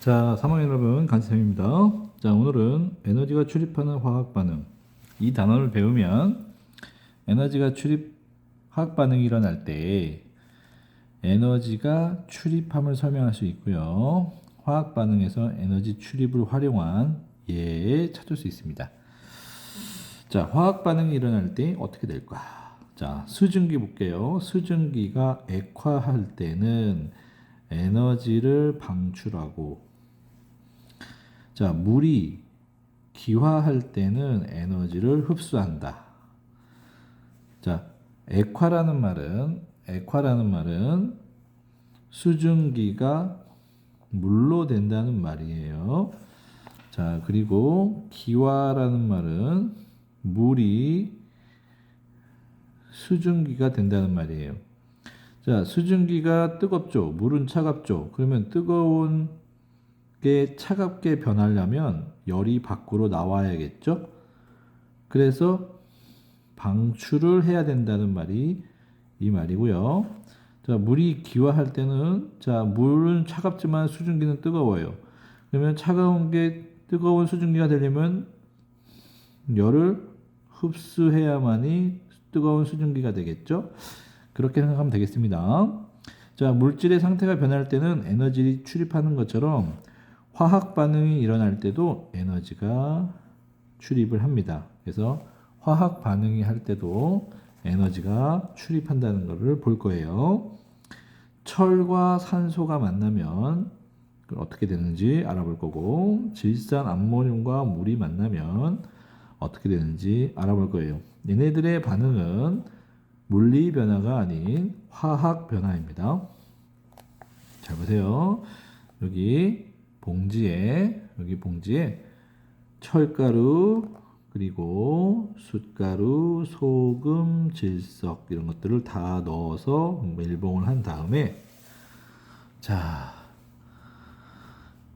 자, 3학년 여러분, 간쌤입니다. 자, 오늘은 에너지가 출입하는 화학 반응. 이 단어를 배우면 에너지가 화학 반응이 일어날 때 에너지가 출입함을 설명할 수 있고요. 화학 반응에서 에너지 출입을 활용한 예 찾을 수 있습니다. 자, 화학 반응이 일어날 때 어떻게 될까? 자, 수증기 볼게요. 수증기가 액화할 때는 에너지를 방출하고, 자, 물이 기화할 때는 에너지를 흡수한다. 자, 액화라는 말은 수증기가 물로 된다는 말이에요. 자, 그리고 기화라는 말은 물이 수증기가 된다는 말이에요. 자, 수증기가 뜨겁죠. 물은 차갑죠. 그러면 뜨거운 게 차갑게 변하려면 열이 밖으로 나와야겠죠. 그래서 방출을 해야 된다는 말이 이 말이고요. 자, 물이 기화할 때는, 자, 물은 차갑지만 수증기는 뜨거워요. 그러면 뜨거운 수증기가 되려면 열을 흡수해야만이 뜨거운 수증기가 되겠죠. 그렇게 생각하면 되겠습니다. 자, 물질의 상태가 변할 때는 에너지 출입하는 것처럼 화학 반응이 일어날 때도 에너지가 출입을 합니다. 그래서 화학 반응이 할 때도 에너지가 출입한다는 것을 볼 거예요. 철과 산소가 만나면 어떻게 되는지 알아볼 거고, 질산 암모늄과 물이 만나면 어떻게 되는지 알아볼 거예요. 얘네들의 반응은 물리 변화가 아닌 화학 변화입니다. 잘 보세요. 여기 봉지에 철가루, 그리고 숯가루, 소금, 질석 이런 것들을 다 넣어서 밀봉을 한 다음에, 자,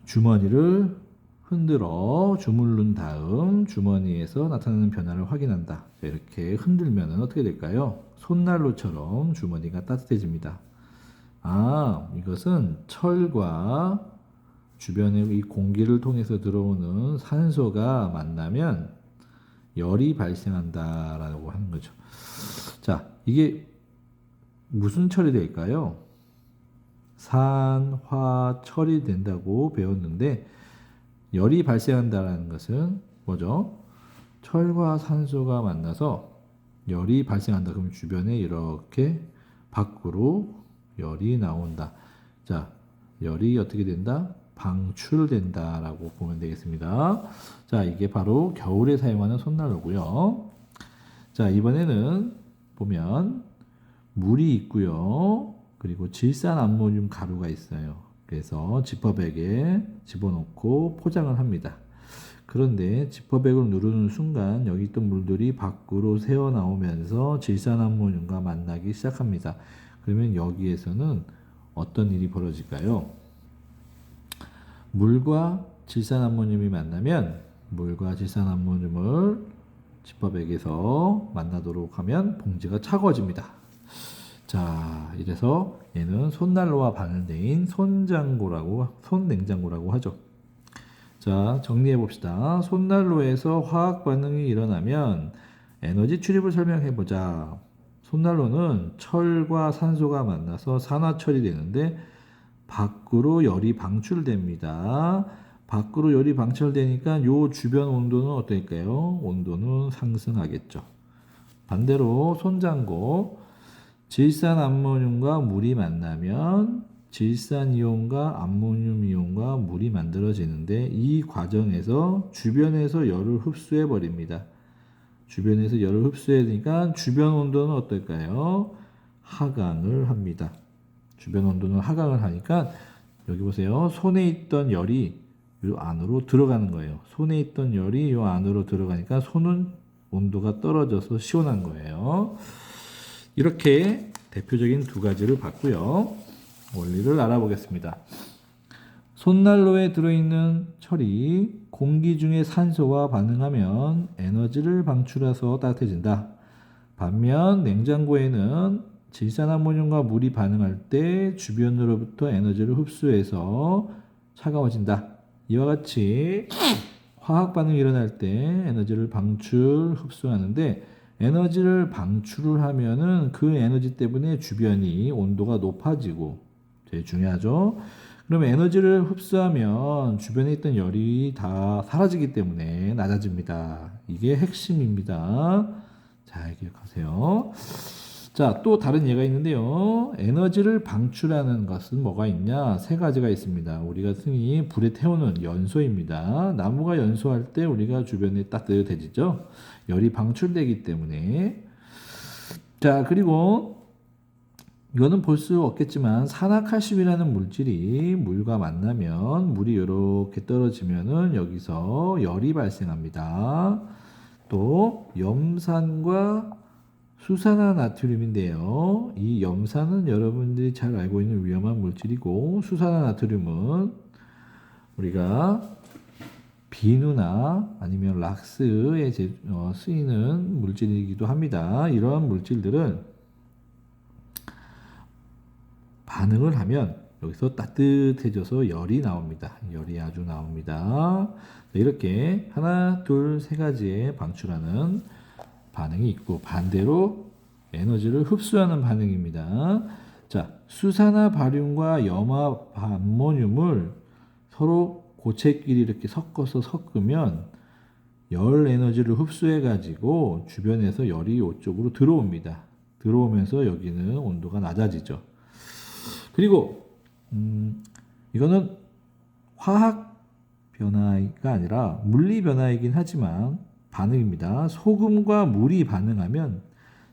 주머니를 흔들어 주물른 다음 주머니에서 나타나는 변화를 확인한다. 이렇게 흔들면 어떻게 될까요? 손난로처럼 주머니가 따뜻해집니다. 아, 이것은 철과 주변의 이 공기를 통해서 들어오는 산소가 만나면 열이 발생한다라고 하는 거죠. 자, 이게 무슨 철이 될까요? 산화철이 된다고 배웠는데, 열이 발생한다는 것은 뭐죠? 철과 산소가 만나서 열이 발생한다. 그럼 주변에 이렇게 밖으로 열이 나온다. 자, 열이 어떻게 된다? 방출된다라고 보면 되겠습니다. 자, 이게 바로 겨울에 사용하는 손난로고요. 자, 이번에는 보면 물이 있고요. 그리고 질산 암모늄 가루가 있어요. 그래서 지퍼백에 집어넣고 포장을 합니다. 그런데 지퍼백을 누르는 순간 여기 있던 물들이 밖으로 새어나오면서 질산 암모늄과 만나기 시작합니다. 그러면 여기에서는 어떤 일이 벌어질까요? 물과 질산암모늄이 만나면 물과 질산암모늄을 지퍼백에서 만나도록 하면 봉지가 차가워집니다. 자, 이래서 얘는 손난로와 반대인 손냉장고라고 하죠. 자, 정리해 봅시다. 손난로에서 화학 반응이 일어나면 에너지 출입을 설명해 보자. 손난로는 철과 산소가 만나서 산화철이 되는데 밖으로 열이 방출됩니다. 밖으로 열이 방출되니까 요 주변 온도는 어떨까요? 온도는 상승하겠죠. 반대로 손장고, 질산 암모늄과 물이 만나면 질산 이온과 암모늄 이온과 물이 만들어지는데, 이 과정에서 주변에서 열을 흡수해 버립니다. 주변에서 열을 흡수해야 되니까 주변 온도는 어떨까요? 하강을 합니다. 주변 온도는 하강을 하니까 여기 보세요. 손에 있던 열이 이 안으로 들어가는 거예요. 손에 있던 열이 이 안으로 들어가니까 손은 온도가 떨어져서 시원한 거예요. 이렇게 대표적인 두 가지를 봤고요. 원리를 알아보겠습니다. 손난로에 들어있는 철이 공기 중의 산소와 반응하면 에너지를 방출해서 따뜻해진다. 반면 냉장고에는 질산암모늄과 물이 반응할 때 주변으로부터 에너지를 흡수해서 차가워진다. 이와 같이 화학 반응이 일어날 때 에너지를 흡수하는데 에너지를 방출을 하면은 그 에너지 때문에 주변이 온도가 높아지고 되게 중요하죠. 그러면 에너지를 흡수하면 주변에 있던 열이 다 사라지기 때문에 낮아집니다. 이게 핵심입니다. 잘 기억하세요. 자, 또 다른 예가 있는데요. 에너지를 방출하는 것은 뭐가 있냐? 세 가지가 있습니다. 우리가 흔히 불에 태우는 연소입니다. 나무가 연소할 때 우리가 주변에 따뜻해지죠. 열이 방출되기 때문에. 자, 그리고 이거는 볼 수 없겠지만 산화칼슘이라는 물질이 물과 만나면 물이 이렇게 떨어지면은 여기서 열이 발생합니다. 또 염산과 수산화나트륨인데요. 이 염산은 여러분들이 잘 알고 있는 위험한 물질이고 수산화나트륨은 우리가 비누나 아니면 락스에 쓰이는 물질이기도 합니다. 이러한 물질들은 반응을 하면 여기서 따뜻해져서 열이 나옵니다. 열이 아주 나옵니다. 이렇게 하나, 둘, 세 가지의 방출하는 반응이 있고 반대로 에너지를 흡수하는 반응입니다. 자, 수산화 바륨과 염화 암모늄을 서로 고체끼리 이렇게 섞으면 열 에너지를 흡수해 가지고 주변에서 열이 이쪽으로 들어옵니다. 들어오면서 여기는 온도가 낮아지죠. 그리고 이거는 화학 변화가 아니라 물리 변화이긴 하지만 반응입니다. 소금과 물이 반응하면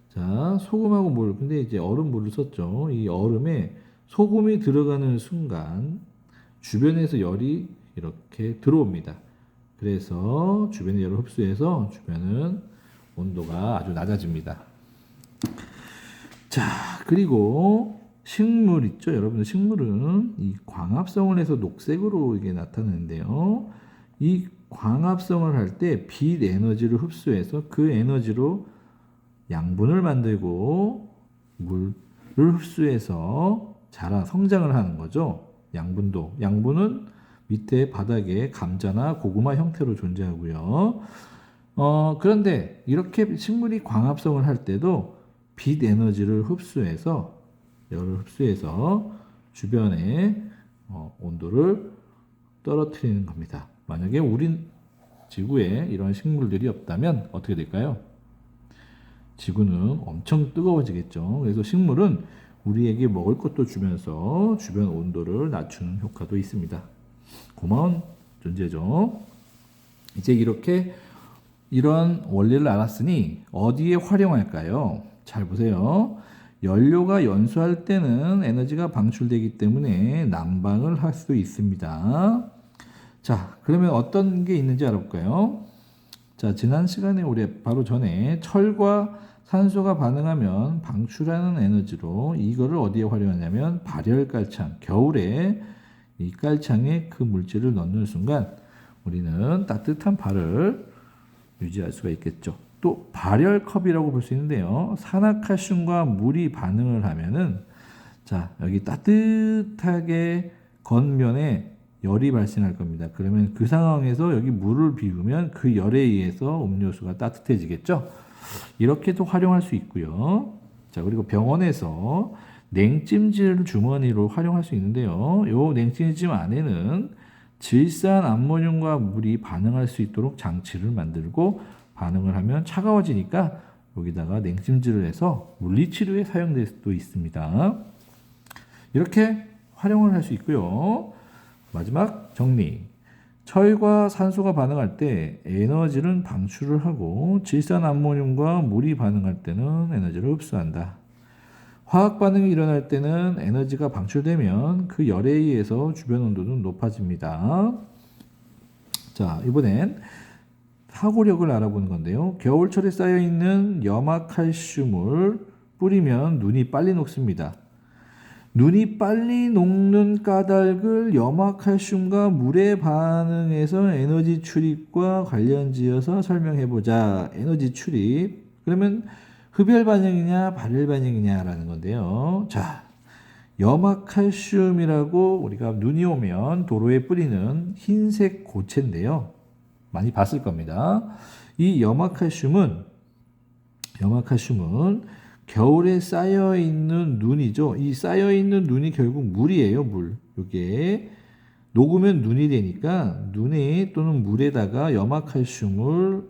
자, 소금하고 물. 근데 이제 얼음물을 썼죠. 이 얼음에 소금이 들어가는 순간 주변에서 열이 이렇게 들어옵니다. 그래서 주변의 열을 흡수해서 주변은 온도가 아주 낮아집니다. 자, 그리고 식물 있죠? 여러분들 식물은 이 광합성을 해서 녹색으로 이게 나타나는데요. 이 광합성을 할 때 빛 에너지를 흡수해서 그 에너지로 양분을 만들고 물을 흡수해서 성장을 하는 거죠. 양분은 밑에 바닥에 감자나 고구마 형태로 존재하고요. 그런데 이렇게 식물이 광합성을 할 때도 빛 에너지를 열을 흡수해서 주변의 온도를 떨어뜨리는 겁니다. 만약에 우리 지구에 이런 식물들이 없다면 어떻게 될까요? 지구는 엄청 뜨거워지겠죠. 그래서 식물은 우리에게 먹을 것도 주면서 주변 온도를 낮추는 효과도 있습니다. 고마운 존재죠. 이제 이런 원리를 알았으니 어디에 활용할까요? 잘 보세요. 연료가 연소할 때는 에너지가 방출되기 때문에 난방을 할 수 있습니다. 자, 그러면 어떤 게 있는지 알아볼까요? 자, 지난 시간에 우리 바로 전에 철과 산소가 반응하면 방출하는 에너지로 이거를 어디에 활용하냐면 발열깔창, 겨울에 이 깔창에 그 물질을 넣는 순간 우리는 따뜻한 발을 유지할 수가 있겠죠. 또 발열컵이라고 볼 수 있는데요. 산화칼슘과 물이 반응을 하면은 자, 여기 따뜻하게 겉면에 열이 발생할 겁니다. 그러면 그 상황에서 여기 물을 비우면 그 열에 의해서 음료수가 따뜻해지겠죠. 이렇게도 활용할 수 있고요. 자, 그리고 병원에서 냉찜질 주머니로 활용할 수 있는데요. 요 냉찜질 안에는 질산 암모늄과 물이 반응할 수 있도록 장치를 만들고 반응을 하면 차가워지니까 여기다가 냉찜질을 해서 물리치료에 사용될 수도 있습니다. 이렇게 활용을 할 수 있고요. 마지막 정리. 철과 산소가 반응할 때 에너지는 방출을 하고 질산 암모늄과 물이 반응할 때는 에너지를 흡수한다. 화학 반응이 일어날 때는 에너지가 방출되면 그 열에 의해서 주변 온도는 높아집니다. 자, 이번엔 사고력을 알아보는 건데요. 겨울철에 쌓여있는 염화칼슘을 뿌리면 눈이 빨리 녹습니다. 눈이 빨리 녹는 까닭을 염화칼슘과 물의 반응에서 에너지 출입과 관련지어서 설명해보자. 에너지 출입. 그러면 흡열 반응이냐 발열 반응이냐라는 건데요. 자, 염화칼슘이라고 우리가 눈이 오면 도로에 뿌리는 흰색 고체인데요. 많이 봤을 겁니다. 이 염화칼슘은 겨울에 쌓여 있는 눈이죠. 이 쌓여 있는 눈이 결국 물이에요, 물. 이게 녹으면 눈이 되니까 눈에 또는 물에다가 염화칼슘을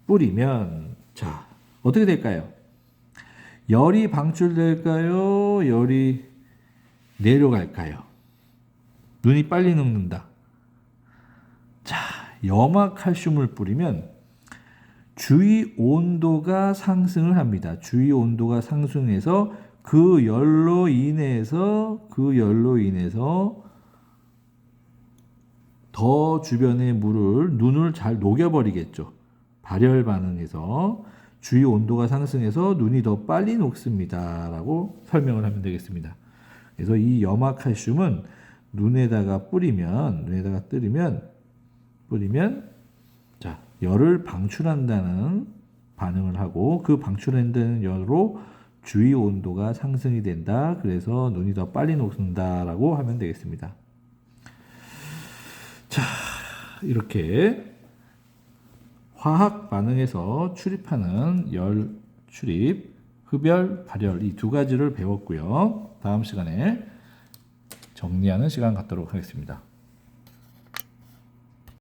뿌리면 자, 어떻게 될까요? 열이 방출될까요? 열이 내려갈까요? 눈이 빨리 녹는다. 자, 염화칼슘을 뿌리면 주위 온도가 상승을 합니다. 주위 온도가 상승해서 그 열로 인해서 더 주변의 눈을 잘 녹여버리겠죠. 발열 반응에서 주위 온도가 상승해서 눈이 더 빨리 녹습니다. 라고 설명을 하면 되겠습니다. 그래서 이 염화칼슘은 눈에다가 뿌리면 자, 열을 방출한다는 반응을 하고 그 방출한다는 열로 주위 온도가 상승이 된다. 그래서 눈이 더 빨리 녹는다라고 하면 되겠습니다. 자, 이렇게 화학 반응에서 출입하는 열 출입, 흡열, 발열 이 두 가지를 배웠고요. 다음 시간에 정리하는 시간 갖도록 하겠습니다.